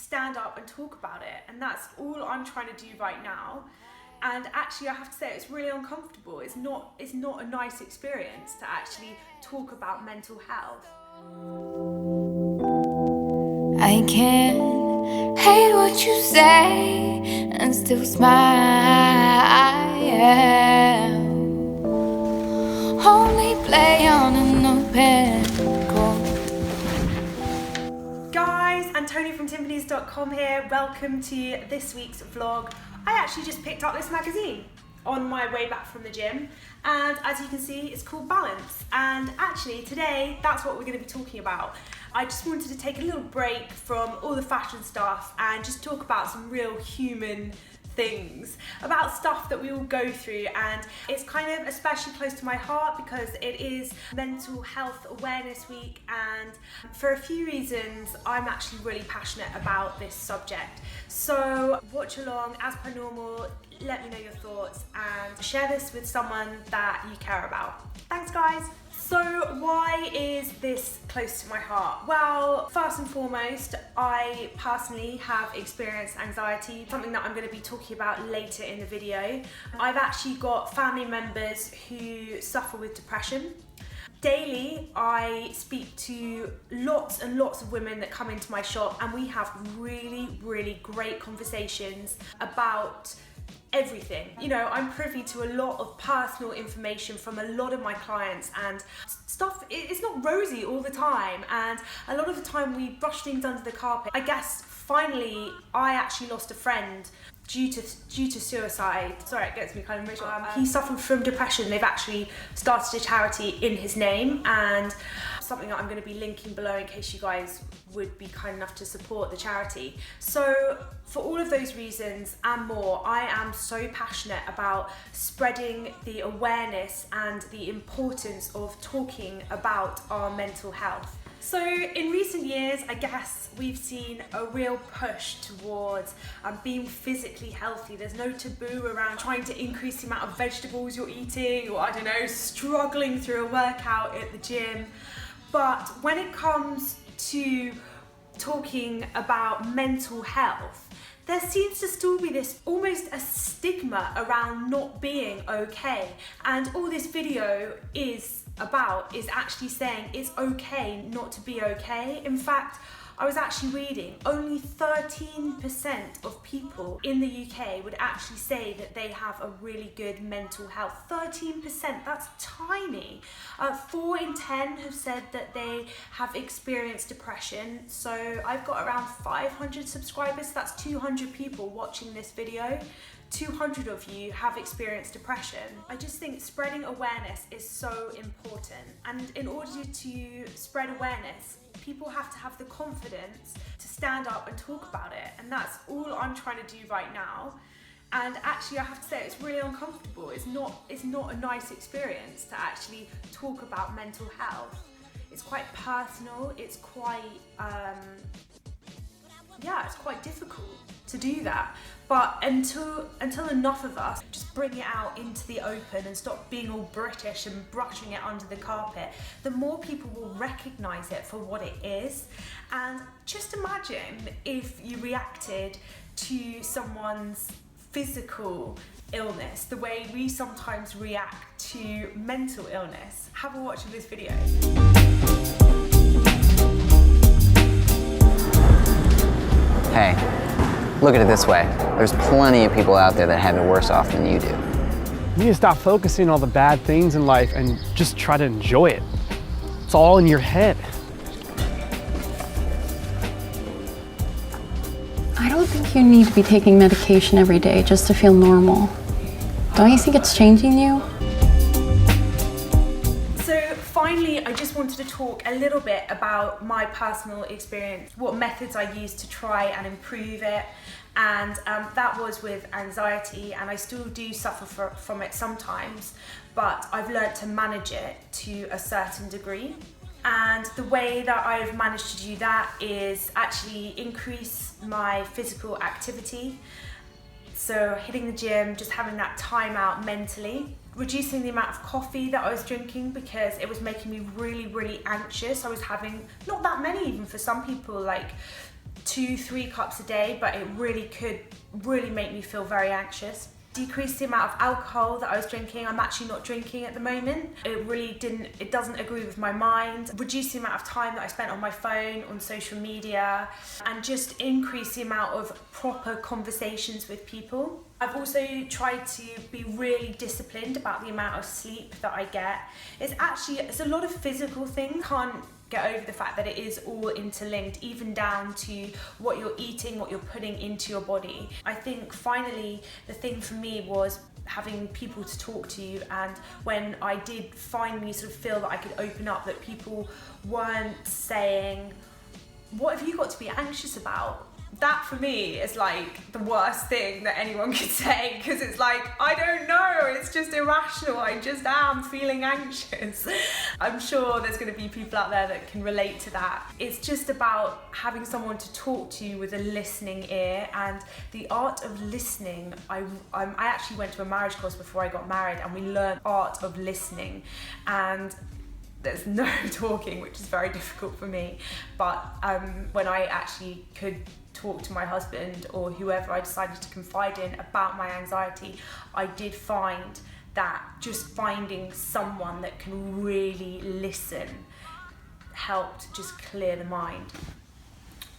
stand up and talk about it, and that's all I'm trying to do right now. And actually I have to say it's really uncomfortable. It's not a nice experience to actually talk about mental health. I can't hate what you say and still smile. Only play on an open chord. Guys, Antonia from timpanies.com here. Welcome to this week's vlog. I actually just picked up this magazine on my way back from the gym, and as you can see, it's called Balance. And actually today, that's what we're going to be talking about. I just wanted to take a little break from all the fashion stuff and just talk about some real human things, about stuff that we all go through, and it's kind of especially close to my heart because it is Mental Health Awareness Week, and for a few reasons I'm actually really passionate about this subject. So watch along as per normal, let me know your thoughts and share this with someone that you care about. Thanks guys! So why is this close to my heart? Well, first and foremost, I personally have experienced anxiety, something that I'm going to be talking about later in the video. I've actually got family members who suffer with depression. Daily, I speak to lots and lots of women that come into my shop, and we have really, really great conversations about everything. You know, I'm privy to a lot of personal information from a lot of my clients, and stuff, it's not rosy all the time, and a lot of the time we brush things under the carpet. I guess finally I actually lost a friend due to suicide. Sorry, it gets me kind of emotional. He suffered from depression. They've actually started a charity in his name, and something that I'm going to be linking below in case you guys would be kind enough to support the charity. So for all of those reasons and more, I am so passionate about spreading the awareness and the importance of talking about our mental health. So in recent years, I guess we've seen a real push towards being physically healthy. There's no taboo around trying to increase the amount of vegetables you're eating, or I don't know, struggling through a workout at the gym. But when it comes to talking about mental health, there seems to still be this almost a stigma around not being okay. And all this video is about is actually saying it's okay not to be okay. In fact, I was actually reading only 13% of people in the UK would actually say that they have a really good mental health. 13%, that's tiny. 4 in 10 have said that they have experienced depression. So I've got around 500 subscribers, so that's 200 people watching this video. 200 of you have experienced depression. I just think spreading awareness is so important, and in order to spread awareness, people have to have the confidence to stand up and talk about it, and that's all I'm trying to do right now. And actually I have to say it's really uncomfortable. It's not a nice experience to actually talk about mental health. It's quite personal, it's quite it's quite difficult to do that. But until enough of us just bring it out into the open and stop being all British and brushing it under the carpet, the more people will recognise it for what it is. And just imagine if you reacted to someone's physical illness the way we sometimes react to mental illness. Have a watch of this video. Hey, look at it this way. There's plenty of people out there that have it worse off than you do. You need to stop focusing on all the bad things in life and just try to enjoy it. It's all in your head. I don't think you need to be taking medication every day just to feel normal. Don't you think it's changing you? So finally, I just wanted to talk a little bit about my personal experience, what methods I used to try and improve it. And that was with anxiety, and I still do suffer from it sometimes, but I've learned to manage it to a certain degree. And the way that I've managed to do that is actually increase my physical activity. So hitting the gym, just having that time out mentally, reducing the amount of coffee that I was drinking because it was making me really, really anxious. I was having, not that many even for some people, like 2-3 cups a day, but it really could really make me feel very anxious. Decrease the amount of alcohol that I was drinking. I'm actually not drinking at the moment. It doesn't agree with my mind. Reduce the amount of time that I spent on my phone, on social media, and just increase the amount of proper conversations with people. I've also tried to be really disciplined about the amount of sleep that I get. It's a lot of physical things. Can't get over the fact that it is all interlinked, even down to what you're eating, what you're putting into your body. I think finally the thing for me was having people to talk to, and when I did finally sort of feel that I could open up, that people weren't saying, what have you got to be anxious about? That for me is like the worst thing that anyone could say, because it's like, I don't know, it's just irrational, I just am feeling anxious. I'm sure there's going to be people out there that can relate to that. It's just about having someone to talk to with a listening ear, and the art of listening. I actually went to a marriage course before I got married, and we learned art of listening, and there's no talking, which is very difficult for me, but when I actually could talk to my husband or whoever I decided to confide in about my anxiety, I did find that just finding someone that can really listen helped just clear the mind.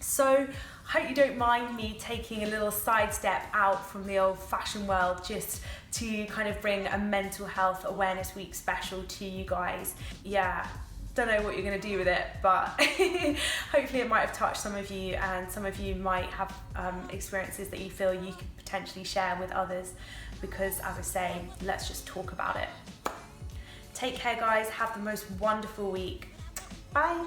So I hope you don't mind me taking a little sidestep out from the old fashioned world just to kind of bring a mental health awareness week special to you guys. Yeah, don't know what you're going to do with it, but hopefully it might have touched some of you, and some of you might have experiences that you feel you could potentially share with others, because as I say, let's just talk about it. Take care guys, have the most wonderful week. Bye.